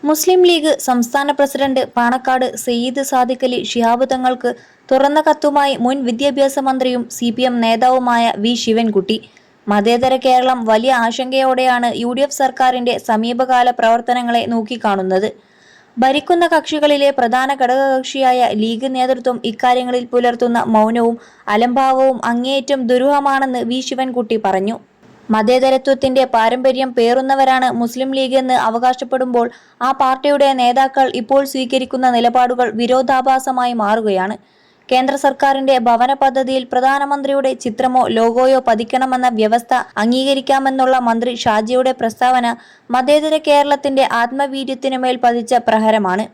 മുസ്ലിം league സംസ്ഥാന president Panakkad Sayyid Sadiq Ali Shihab തങ്ങൾക്ക് തുറന്ന കത്തുമായി മുൻ വിദ്യാഭ്യാസ മന്ത്രിയും CPM നേതാവുമായ വി ശിവൻകുട്ടി. മതേതര കേരളം വലിയ ആശങ്കയോടെയാണ് UDF സർക്കാരിന്റെ സമീപകാല പ്രവർത്തനങ്ങളെ നോക്കിക്കാണുന്നത്. ഭരിക്കുന്ന കക്ഷികളിലെ പ്രധാന ഘടകകക്ഷിയായ ലീഗ് നേതൃത്വം ഇക്കാര്യങ്ങളിൽ പുലർത്തുന്ന മൗനവും അലംഭാവവും അങ്ങേയറ്റം ദുരൂഹമാണെന്ന് വി ശിവൻകുട്ടി പറഞ്ഞു. മതേതരത്വത്തിന്റെ പാരമ്പര്യം പേറുന്നവരാണ് മുസ്ലിം ലീഗ് എന്ന് അവകാശപ്പെടുമ്പോൾ ആ പാർട്ടിയുടെ നേതാക്കൾ ഇപ്പോൾ സ്വീകരിക്കുന്ന നിലപാടുകൾ വിരോധാഭാസമായി മാറുകയാണ്. കേന്ദ്ര സർക്കാരിന്റെ ഭവന പദ്ധതിയിൽ പ്രധാനമന്ത്രിയുടെ ചിത്രമോ ലോഗോയോ പതിക്കണമെന്ന വ്യവസ്ഥ അംഗീകരിക്കാമെന്നുള്ള മന്ത്രി ഷാജിയുടെ പ്രസ്താവന മതേതര കേരളത്തിന്റെ ആത്മവീര്യത്തിനുമേൽ പതിച്ച പ്രഹരമാണ്.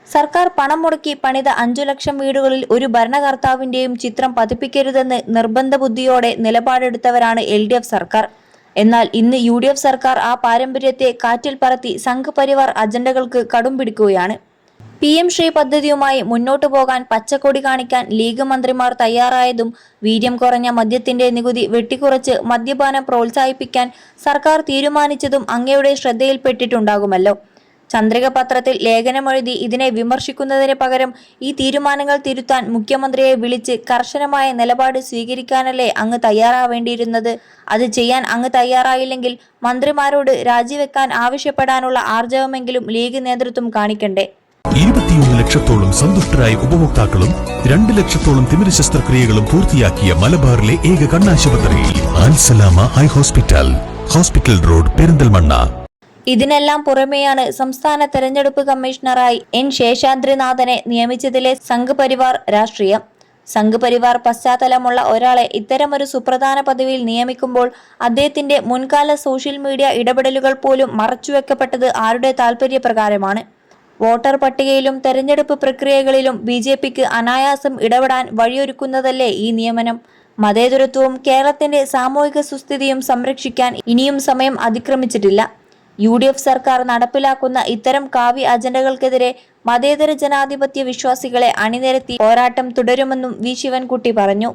സർക്കാർ പണം മുടക്കി പണിത 5 ലക്ഷം വീടുകളിൽ ഒരു ഭരണകർത്താവിന്റെയും ചിത്രം പതിപ്പിക്കരുതെന്ന് നിർബന്ധ ബുദ്ധിയോടെ നിലപാടെടുത്തവരാണ് LDF സർക്കാർ. എന്നാൽ ഇന്ന് UDF സർക്കാർ ആ പാരമ്പര്യത്തെ കാറ്റിൽ പറത്തി സംഘപരിവാർ അജണ്ടകൾക്ക് കടും പിടിക്കുകയാണ്. PM ശ്രീ പദ്ധതിയുമായി മുന്നോട്ടു പോകാൻ പച്ചക്കൊടി കാണിക്കാൻ ലീഗ് മന്ത്രിമാർ തയ്യാറായതും വീര്യം കുറഞ്ഞ മദ്യത്തിന്റെ നികുതി വെട്ടിക്കുറച്ച് മദ്യപാനം പ്രോത്സാഹിപ്പിക്കാൻ സർക്കാർ തീരുമാനിച്ചതും അങ്ങയുടെ ശ്രദ്ധയിൽപ്പെട്ടിട്ടുണ്ടാകുമല്ലോ. ചന്ദ്രിക പത്രത്തിൽ ലേഖനമെഴുതി ഇതിനെ വിമർശിക്കുന്നതിന് പകരം ഈ തീരുമാനങ്ങൾ തിരുത്താൻ മുഖ്യമന്ത്രിയെ വിളിച്ച് കർശനമായ നിലപാട് സ്വീകരിക്കാനല്ലേ അങ്ങ് തയ്യാറാവേണ്ടിയിരുന്നത്? അത് ചെയ്യാൻ അങ്ങ് തയ്യാറായില്ലെങ്കിൽ മന്ത്രിമാരോട് രാജിവെക്കാൻ ആവശ്യപ്പെടാനുള്ള ആർജവമെങ്കിലും ലീഗ് നേതൃത്വം കാണിക്കണ്ടേ? 21 ലക്ഷത്തോളം സന്തുഷ്ടരായ ഉപഭോക്താക്കളും 2 ലക്ഷത്തോളം തിമിര ശസ്ത്രക്രിയകളും പൂർത്തിയാക്കിയ മലബാറിലെ ഏക കണ്ണാശുപത്രി Al Salama high hospital road, Perinthalmanna. ഇതിനെല്ലാം പുറമെയാണ് സംസ്ഥാന തെരഞ്ഞെടുപ്പ് കമ്മീഷണറായി N ശേഷാദ്രിനാഥനെ നിയമിച്ചതിലെ സംഘപരിവാർ രാഷ്ട്രീയം. സംഘപരിവാർ പശ്ചാത്തലമുള്ള ഒരാളെ ഇത്തരമൊരു സുപ്രധാന പദവിയിൽ നിയമിക്കുമ്പോൾ അദ്ദേഹത്തിന്റെ മുൻകാല സോഷ്യൽ മീഡിയ ഇടപെടലുകൾ പോലും മറച്ചുവെക്കപ്പെട്ടത് ആരുടെ താൽപര്യപ്രകാരമാണ്? വോട്ടർ പട്ടികയിലും തെരഞ്ഞെടുപ്പ് പ്രക്രിയകളിലും BJPക്ക് അനായാസം ഇടപെടാൻ വഴിയൊരുക്കുന്നതല്ലേ ഈ നിയമനം? മതേതരത്വവും കേരളത്തിന്റെ സാമൂഹിക സുസ്ഥിതിയും സംരക്ഷിക്കാൻ ഇനിയും സമയം അതിക്രമിച്ചിട്ടില്ല. UDF സർക്കാർ നടപ്പിലാക്കുന്ന ഇത്തരം കാവ്യ അജണ്ടകൾക്കെതിരെ മതേതര ജനാധിപത്യ വിശ്വാസികളെ അണിനിരത്തി പോരാട്ടം തുടരുമെന്നും വി ശിവൻകുട്ടി പറഞ്ഞു.